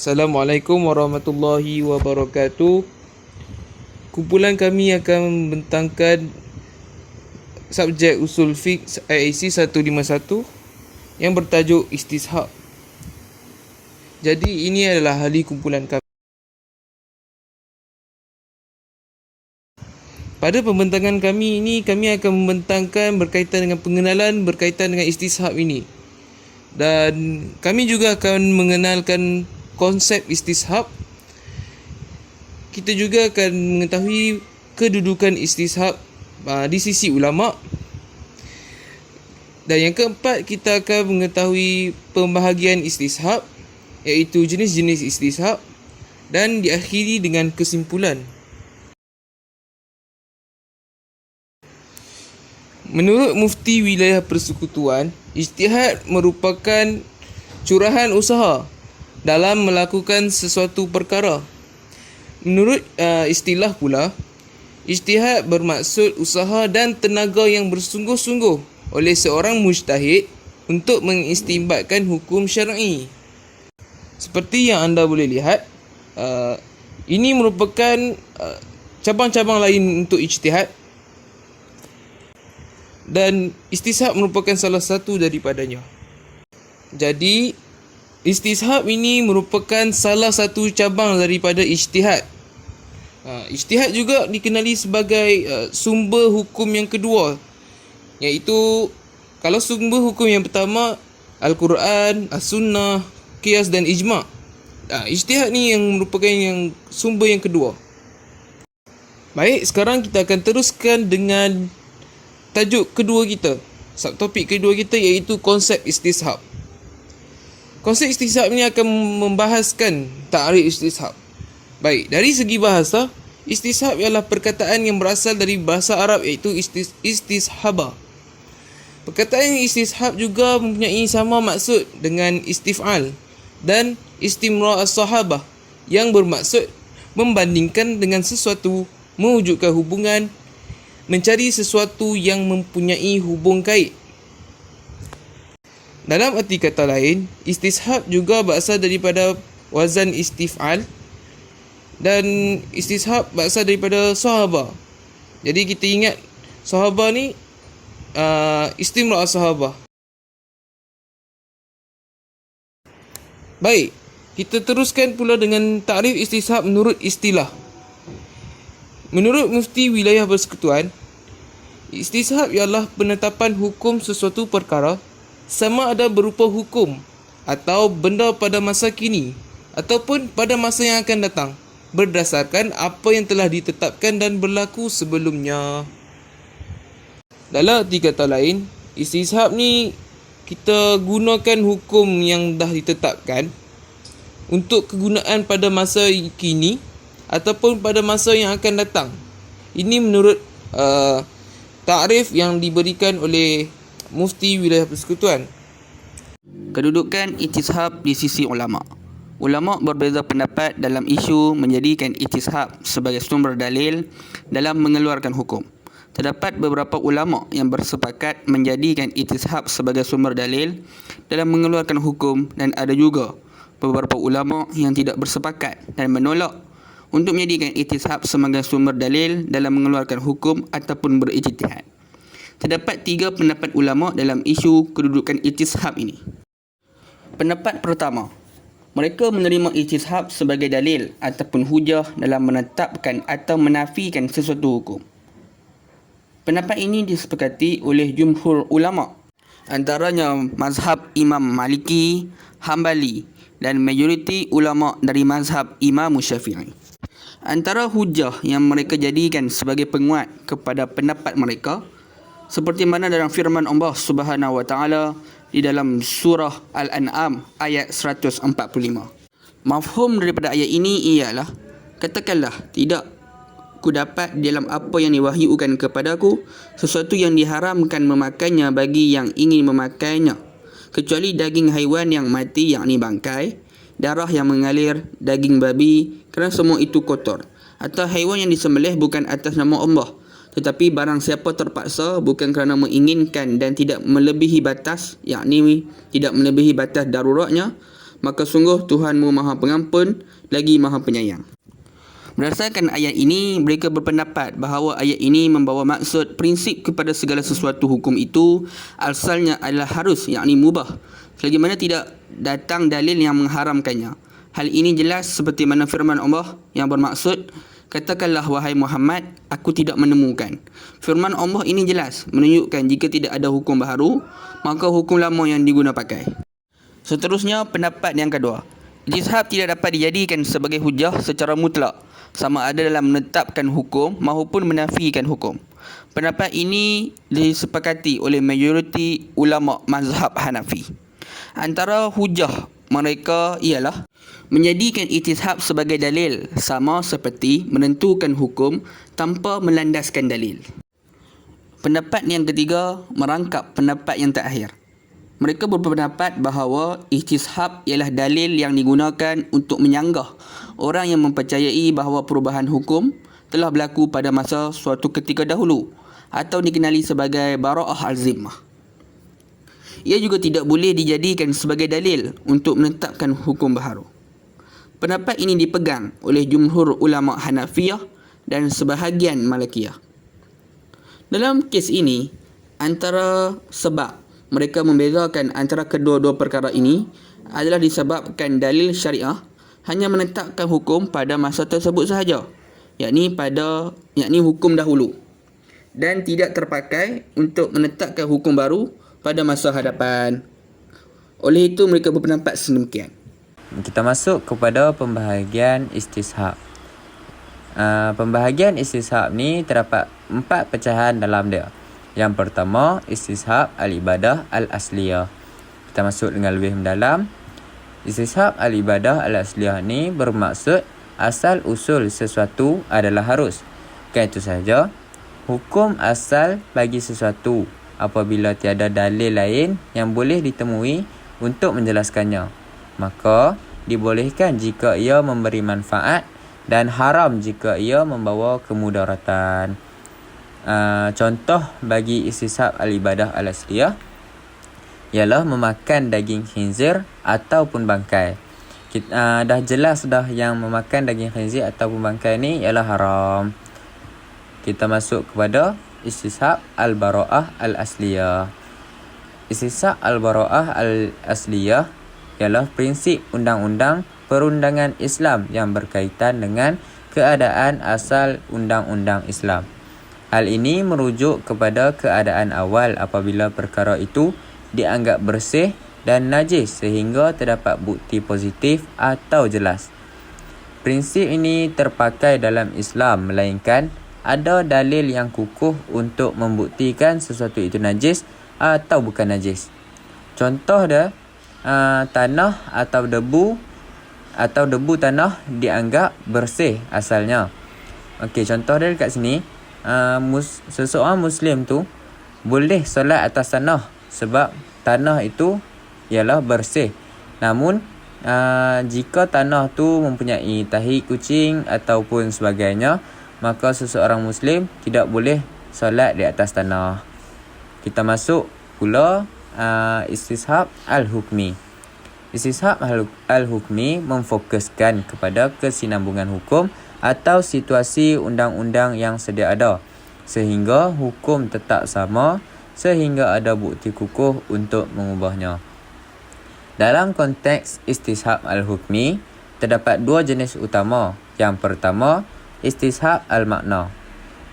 Assalamualaikum warahmatullahi wabarakatuh. Kumpulan kami akan membentangkan subjek usul fiqh IAC 151 yang bertajuk istishab. Jadi ini adalah ahli kumpulan kami. Pada pembentangan kami ini, kami akan membentangkan berkaitan dengan pengenalan berkaitan dengan istishab ini. Dan kami juga akan mengenalkan konsep istishab. Kita juga akan mengetahui kedudukan istishab di sisi ulama. Dan yang keempat, kita akan mengetahui pembahagian istishab, iaitu jenis-jenis istishab, dan diakhiri dengan kesimpulan. Menurut Mufti Wilayah Persekutuan, ijtihad merupakan curahan usaha dalam melakukan sesuatu perkara. Menurut istilah pula, ijtihad bermaksud usaha dan tenaga yang bersungguh-sungguh oleh seorang mujtahid untuk mengistinbatkan hukum syar'i. Seperti yang anda boleh lihat, ini merupakan cabang-cabang lain untuk ijtihad, dan istishab merupakan salah satu daripadanya. Jadi, istishab ini merupakan salah satu cabang daripada ijtihad. Ijtihad juga dikenali sebagai sumber hukum yang kedua, iaitu kalau sumber hukum yang pertama Al-Quran, As-Sunnah, Qiyas dan Ijma'. Ijtihad ni yang merupakan yang sumber yang kedua. Baik, sekarang kita akan teruskan dengan tajuk kedua kita. Subtopik kedua kita iaitu konsep istishab. Konsep istishab ni akan membahaskan ta'rif istishab. Baik, dari segi bahasa, istishab ialah perkataan yang berasal dari bahasa Arab iaitu istishaba. Perkataan istishab juga mempunyai sama maksud dengan istif'al dan istimra' as-sahabah yang bermaksud membandingkan dengan sesuatu, mewujudkan hubungan, mencari sesuatu yang mempunyai hubung kait. Dalam arti kata lain, istishab juga berasal daripada wazan istif'al dan istishab berasal daripada sahabah. Jadi kita ingat sahabah ni istimra' sahabah. Baik, kita teruskan pula dengan takrif istishab menurut istilah. Menurut Mufti Wilayah Persekutuan, istishab ialah penetapan hukum sesuatu perkara sama ada berupa hukum atau benda pada masa kini ataupun pada masa yang akan datang berdasarkan apa yang telah ditetapkan dan berlaku sebelumnya. Dalam arti kata lain, istishab ni kita gunakan hukum yang dah ditetapkan untuk kegunaan pada masa kini ataupun pada masa yang akan datang. Ini menurut takrif yang diberikan oleh Mufti Wilayah Persekutuan. Kedudukan istishab di sisi ulama. Ulama berbeza pendapat dalam isu menjadikan istishab sebagai sumber dalil dalam mengeluarkan hukum. Terdapat beberapa ulama yang bersepakat menjadikan istishab sebagai sumber dalil dalam mengeluarkan hukum, dan ada juga beberapa ulama yang tidak bersepakat dan menolak untuk menjadikan istishab sebagai sumber dalil dalam mengeluarkan hukum ataupun berijtihad. Terdapat 3 pendapat ulama dalam isu kedudukan istishab ini. Pendapat pertama, mereka menerima istishab sebagai dalil ataupun hujah dalam menetapkan atau menafikan sesuatu hukum. Pendapat ini disepakati oleh jumhur ulama, antaranya mazhab Imam Maliki, Hambali dan majoriti ulama dari mazhab Imam Syafi'i. Antara hujah yang mereka jadikan sebagai penguat kepada pendapat mereka, seperti mana dalam firman Allah Subhanahu wa taala di dalam surah Al-An'am ayat 145. Mafhum daripada ayat ini ialah, katakanlah, tidak ku dapat dalam apa yang diwahyukan kepadaku sesuatu yang diharamkan memakannya bagi yang ingin memakainya, kecuali daging haiwan yang mati, yakni bangkai, darah yang mengalir, daging babi, kerana semua itu kotor, atau haiwan yang disembelih bukan atas nama Allah, tetapi barang siapa terpaksa bukan kerana menginginkan dan tidak melebihi batas, yakni tidak melebihi batas daruratnya, maka sungguh Tuhanmu Maha Pengampun lagi Maha Penyayang. Berdasarkan ayat ini, mereka berpendapat bahawa ayat ini membawa maksud prinsip kepada segala sesuatu hukum itu asalnya adalah harus, yakni mubah, selagi mana tidak datang dalil yang mengharamkannya. Hal ini jelas seperti mana firman Allah yang bermaksud, katakanlah wahai Muhammad, aku tidak menemukan. Firman Allah ini jelas menunjukkan jika tidak ada hukum baharu, maka hukum lama yang diguna pakai. Seterusnya, pendapat yang kedua. Ijtihad tidak dapat dijadikan sebagai hujah secara mutlak, sama ada dalam menetapkan hukum maupun menafikan hukum. Pendapat ini disepakati oleh majoriti ulama mazhab Hanafi. Antara hujah mereka ialah menjadikan ijtihad sebagai dalil, sama seperti menentukan hukum tanpa melandaskan dalil. Pendapat yang ketiga merangkap pendapat yang terakhir. Mereka berpendapat bahawa ijtihad ialah dalil yang digunakan untuk menyanggah orang yang mempercayai bahawa perubahan hukum telah berlaku pada masa suatu ketika dahulu atau dikenali sebagai bara'ah al-zimmah. Ia juga tidak boleh dijadikan sebagai dalil untuk menetapkan hukum baharu. Pendapat ini dipegang oleh jumhur ulama Hanafiyah dan sebahagian Malikiyah. Dalam kes ini, antara sebab mereka membezakan antara kedua-dua perkara ini adalah disebabkan dalil syariah hanya menetapkan hukum pada masa tersebut sahaja, yakni hukum dahulu, dan tidak terpakai untuk menetapkan hukum baru pada masa hadapan. Oleh itu mereka berpendapat sedemikian. Kita masuk kepada pembahagian istishab. Pembahagian istishab ni terdapat 4 pecahan dalam dia. Yang pertama, istishab al-ibadah al-asliyah. Kita masuk dengan lebih mendalam. Istishab al-ibadah al-asliyah ni bermaksud asal usul sesuatu adalah harus. Bukan itu sahaja, hukum asal bagi sesuatu apabila tiada dalil lain yang boleh ditemui untuk menjelaskannya, maka dibolehkan jika ia memberi manfaat dan haram jika ia membawa kemudaratan. Contoh bagi istishab al-ibadah al-asliyah ialah memakan daging khinzir ataupun bangkai. Dah jelas dah yang memakan daging khinzir ataupun bangkai ni ialah haram. Kita masuk kepada istishab al-bara'ah al-asliyah. Istishab al-bara'ah al-asliyah ialah prinsip undang-undang perundangan Islam yang berkaitan dengan keadaan asal undang-undang Islam. Hal ini merujuk kepada keadaan awal apabila perkara itu dianggap bersih dan najis sehingga terdapat bukti positif atau jelas. Prinsip ini terpakai dalam Islam melainkan ada dalil yang kukuh untuk membuktikan sesuatu itu najis atau bukan najis. Contoh dia, tanah atau debu tanah dianggap bersih asalnya. Okey, contoh dia dekat sini, seseorang Muslim tu boleh solat atas tanah sebab tanah itu ialah bersih. Namun jika tanah tu mempunyai tahi kucing ataupun sebagainya, maka seseorang Muslim tidak boleh solat di atas tanah. Kita masuk pula istishab al-hukmi. Istishab al-hukmi memfokuskan kepada kesinambungan hukum atau situasi undang-undang yang sedia ada, sehingga hukum tetap sama sehingga ada bukti kukuh untuk mengubahnya. Dalam konteks istishab al-hukmi, terdapat 2 jenis utama. Yang pertama, istishab al-makna.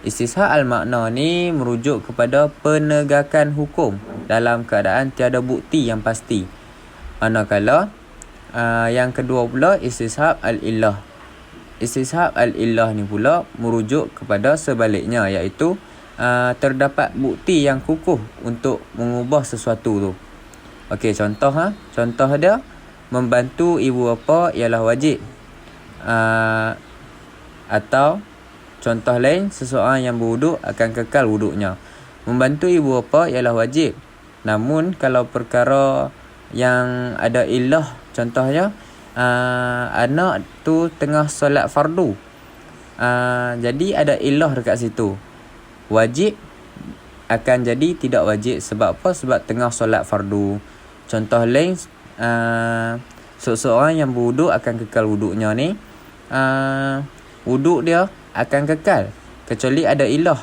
Istishab al-makna ni merujuk kepada penegakan hukum dalam keadaan tiada bukti yang pasti. Manakala yang kedua pula istishab al-illah. Istishab al-illah ni pula merujuk kepada sebaliknya, iaitu terdapat bukti yang kukuh untuk mengubah sesuatu tu. Okey, contoh dia, membantu ibu bapa ialah wajib. Atau contoh lain, seseorang yang berwuduk akan kekal wuduknya. Membantu ibu bapa ialah wajib. Namun kalau perkara yang ada illah, contohnya anak tu tengah solat fardu, jadi ada illah dekat situ, wajib akan jadi tidak wajib. Sebab apa? Sebab tengah solat fardu. Contoh lain, Seseorang yang berwuduk akan kekal wuduknya ni, wuduk dia akan kekal kecuali ada ilah,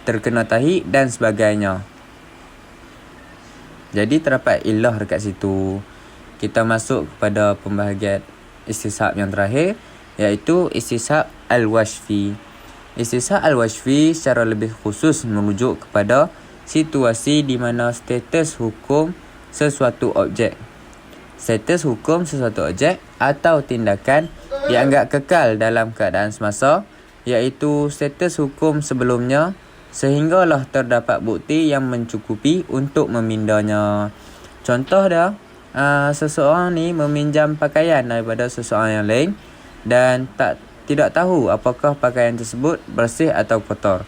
terkena tahi dan sebagainya. Jadi terdapat ilah dekat situ. Kita masuk kepada pembahagian istishab yang terakhir, iaitu istishab al-washfi. Istishab al-washfi secara lebih khusus merujuk kepada situasi di mana status hukum sesuatu objek atau tindakan dianggap kekal dalam keadaan semasa, iaitu status hukum sebelumnya, sehinggalah terdapat bukti yang mencukupi untuk memindahnya. Contoh dia, seseorang ni meminjam pakaian daripada seseorang yang lain dan tidak tahu apakah pakaian tersebut bersih atau kotor.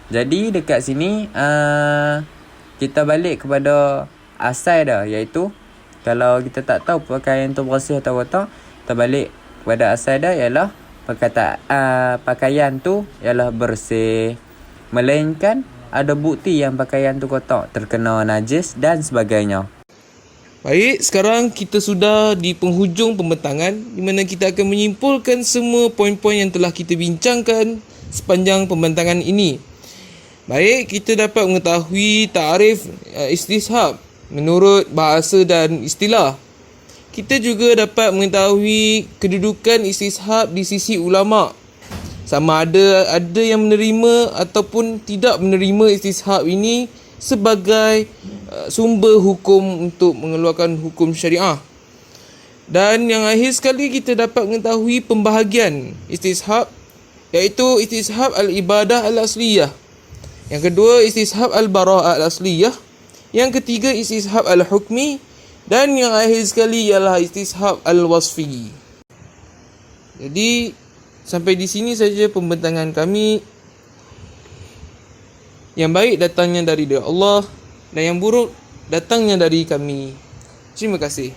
Jadi dekat sini kita balik kepada asal dia, iaitu kalau kita tak tahu pakaian tu bersih atau kotor, kita balik kepada asal dia ialah perkataan pakaian tu ialah bersih, melainkan ada bukti yang pakaian tu kotor, terkena najis dan sebagainya. Baik, sekarang kita sudah di penghujung pembentangan di mana kita akan menyimpulkan semua poin-poin yang telah kita bincangkan sepanjang pembentangan ini. Baik, kita dapat mengetahui takrif istishab menurut bahasa dan istilah. Kita juga dapat mengetahui kedudukan istishab di sisi ulama. Sama ada yang menerima ataupun tidak menerima istishab ini sebagai sumber hukum untuk mengeluarkan hukum syariah. Dan yang akhir sekali kita dapat mengetahui pembahagian istishab, iaitu istishab al-ibadah al-asliyah. Yang kedua istishab al-bara'ah al-asliyah. Yang ketiga istishab al-hukmi. Dan yang akhir sekali ialah istishab al-wasfi. Jadi sampai di sini saja pembentangan kami. Yang baik datangnya dari Allah dan yang buruk datangnya dari kami. Terima kasih.